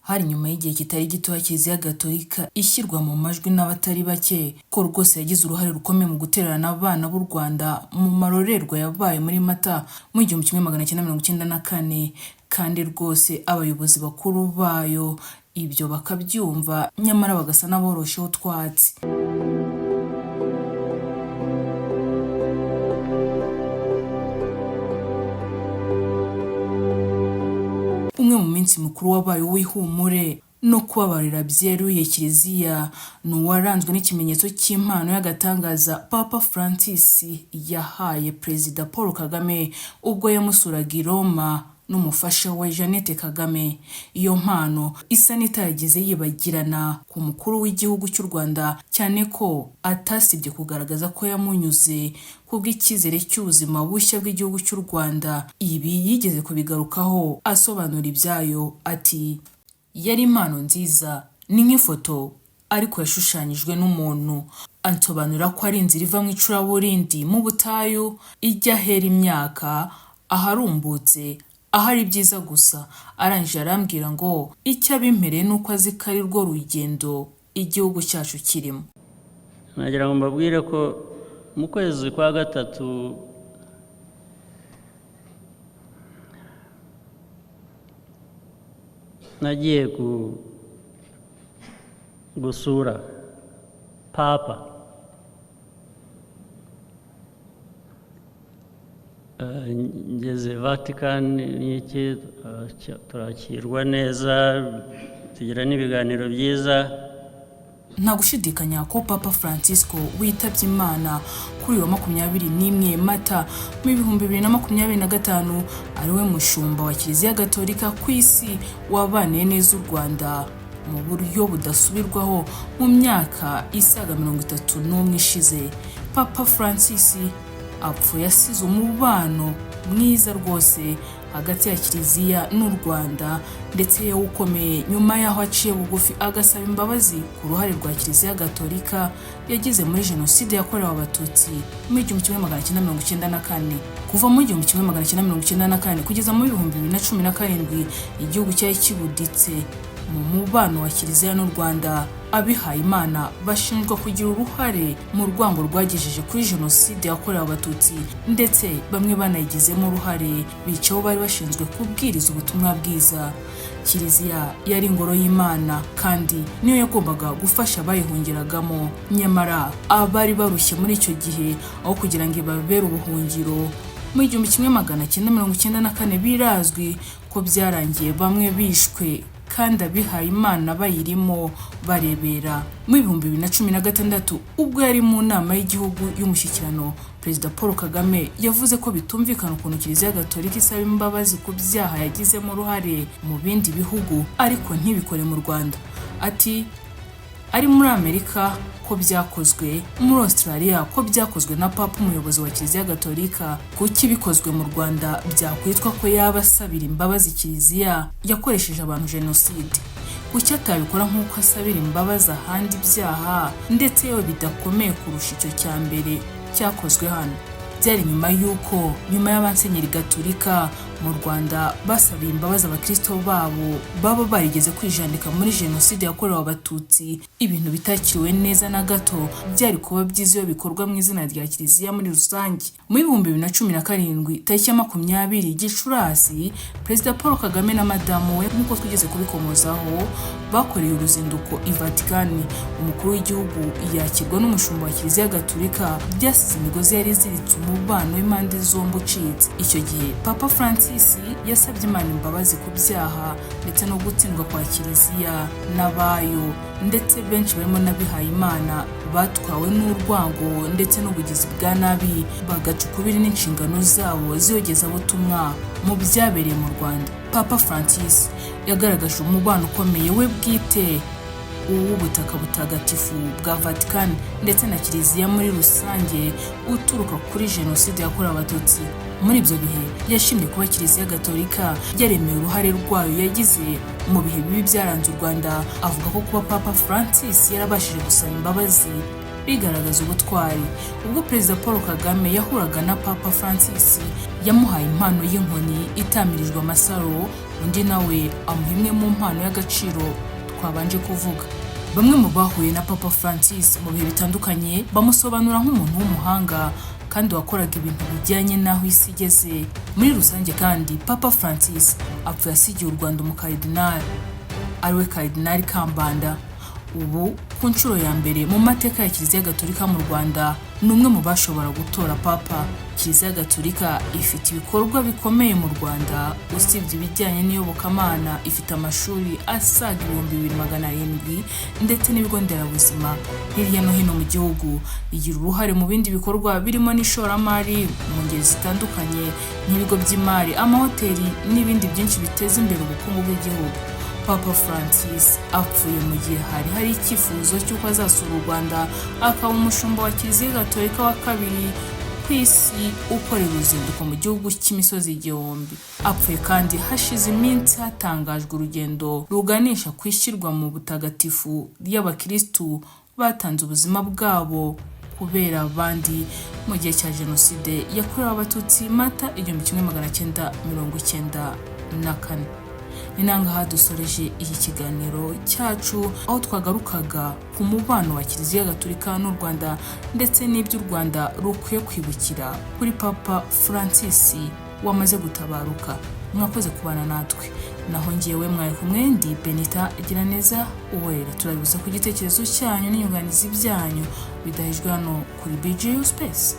hari nyuma y'igihe kitari gito Kiliziya Gatolika ishyirwa mu majwi n'abatari bake ko rwose yagize uruhare rukomeye mu gutererana abana b'u Rwanda mu marorerwa yabaye muri Mata mu 1994, kandi rwose abayobozi bakuru bayo ibyo bakabyumva nyamara bagasa n'aborosheho utwatsi. Umwe mu minsi mukuru wabaye w'ihumure no kubabarira byeruye Kiliziya ni uwaranzwe n'ikimenyetso cy'impano y'agatangaza Papa Francis yahaye Perezida Paul Kagame ubwo yamusuraga i Roma n'umufasha we Jeannette Kagame. Iyo mpano isa n'itagize yibagirana ku mukuru w'igihugu cy'u Rwanda, cyane ko atasibye kugaragaza ko yamunyuze kubw'icyizere cy'ubuzima bushya bw'igihugu cy'u Rwanda. Ibi yigeze kubigarukaho asobanura ibyayo ati, yari impano nziza, ni nk'ifoto ariko yashushanyijwe n'umuntu. Ansobanura ko ari inzira iva mu icuraburindi mu butayu ijya ahera imyaka aharumbutse, ahari byiza gusa. Arangije arambwira ngo icyo abimpereye nuko azi ko ari rwo rugendo igihugu cyacu kirimo. Nagira ngo mbabwire ko mu kwezi kwa gatatu nagiye gusura Papa. Ngeze Vatican n'iki turakirwa neza, tugira n'ibiganiro byiza. Nta gushidikanya ko Papa Francisco witabye Imana kuri wa 21 Mata mu 2025 ari we mushumba wa Kiliziya Gatolika ku isi wabaniye neza u Rwanda mu buryo budasubirwaho mu myaka isaga 31 ishize. Papa Francis apfuye asize umubano mwiza rwose hagati ya Kiliziya n'u Rwanda, ndetse yawukomeye nyuma yaho aciye bugufi agasaba imbabazi ku ruhare rwa Kiliziya Gatolika yagize muri Jenoside yakorewe Abatutsi mu 1994. Kuva mu 1994 kugeza mu 2017 igihugu cyari kibuditse mu mubano wa Kiliziya n'u Rwanda. Abihaye Imana bashinjwa kugira uruhare mu rwango rwagejeje kuri Jenoside yakorewe Abatutsi, ndetse bamwe banayigizemo uruhare bicaho bari bashinzwe kubwiriza ubutumwa bwiza. Kiliziya yari ingoro y'Imana kandi niyo yagombaga gufasha abayihungiragamo, nyamara abari barushye muri icyo gihe aho kugira ngo ibabere ubuhungiro. Mu 1994 birazwi ko byarangiye bamwe bishwe kandi abihaye Imana bayirimo barebera. Mu 2016 ubwo yari mu nama y'igihugu y'umushyikirano, Perezida Paul Kagame yavuze ko bitumvikana ukuntu Kiliziya Gatolika isaba imbabazi ku byaha yagizemo uruhare mu bindi bihugu ariko ntibikore mu Rwanda. Ati, ari muri Amerika ko byakozwe, muri Australia ko byakozwe na Papa umuyobozi wa Kiliziya Gatolika, kuki bikozwe mu Rwanda byakwitwa ko yaba asabira imbabazi Kiliziya yakoresheje abantu Jenoside? Kuki atabikora nk'uko asabira imbabazi ahandi ibyaha ndetse yewe bidakomeye kurusha icyo cya mbere cyakozwe hano? Byari nyuma y'abansenyeri Gatolika mu Rwanda basabiye imbabazi abakristo babo baba barigeze kwijandika muri Jenoside yakorewe Abatutsi. Ibintu bitakiriwe neza na gato, byari kuba byiza iyo bikorwa mu izina rya Kiliziya muri rusange. Mu 2017 tariki ya 20 Gicurasi, Perezida Paul Kagame na madamu we nk'uko twigeze kubikomozaho bakoreye uruzinduko i Vatican. Umukuru w'igihugu yakirwa n'umushumba wa Kiliziya Gatolika, byasize imigozi yari iziritse umubano w'impande zombi ucitse. Icyo gihe Papa Francis yasabye Imana imbabazi ku byaha ndetse no gutsindwa kwa Kiliziya n'abayo, ndetse benshi barimo n'abihaye Imana batwawe n'urwango ndetse n'ubugizi bwa nabi bagaca ukubiri n'inshingano zabo z'iyogezabutumwa mu byabereye mu Rwanda. Papa Francis yagaragaje umubano ukomeye we bwite uw'ubutaka butagatifu bwa Vatican ndetse na Kiliziya muri rusange uturuka kuri Jenoside yakorewe Abatutsi. Muri ibyo bihe yashimye kuba Kiliziya Gatolika yaremeye uruhare rwayo yagize mu bihe bibi byaranze u Rwanda. Avuga ko kuba Papa Francis yarabashije gusaba imbabazi bigaragaza ubutwari. Ubwo Perezida Paul Kagame yahuraga na Papa Francis, yamuhaye impano y'inkoni itamirijwe amasaro, undi nawe amuha imwe mu mpano y'agaciro twabanje kuvuga. Bamwe mu bahuye na Papa Francis mu bihe bitandukanye bamusobanura nk'umuntu w'umuhanga kandi wakoraga ibintu bijyanye n'aho isi igeze. Muri rusange kandi Papa Francis apfuye asigiye u Rwanda umukardinali ariwe Kardinali Kambanda. Ubu ku nshuro ya mbere mu mateka ya Kiliziya Gatolika mu Rwanda ni umwe mu bashobora gutora Papa. Kiliziya Gatolika ifite ibikorwa bikomeye mu Rwanda, usibye ibijyanye n'iyobokamana ifite amashuri asaga 2700 ndetse n'ibigo nderabuzima hirya no hino mu gihugu. Igira uruhare mu bindi bikorwa birimo n'ishoramari mu ngeri zitandukanye nk'ibigo by'imari, amahoteli n'ibindi byinshi biteza imbere ubukungu bw'igihugu. Papa Francis apfuye mu gihe hari icyifuzo cy'uko azasura u Rwanda akaba umushumba wa Kiliziya Gatolika wa kabiri ku isi ukorera uruzinduko mu gihugu cy'imisozi igihumbi. Apfuye kandi hashize iminsi hatangajwe urugendo ruganisha ku ishyirwa mu butagatifu ry'abakirisitu batanze ubuzima bwabo kubera abandi mu gihe cya Jenoside yakorewe Abatutsi Mata 1994. Ni nangaha dusoreje iki kiganiro cyacu, aho twagarukaga ku mubano wa Kiliziya Gatolika n'u Rwanda ndetse n'ibyo u Rwanda rukwiye kwibukira kuri Papa Francis wamaze gutabaruka. Mwakoze kubana natwe, naho ngiyewe mwari kumwe ndi Benita Giraneza Uwera. Turabibuza ku gitekerezo cyanyu n'inyunganizi byanyu bidahejwe hano kuri BGU Space.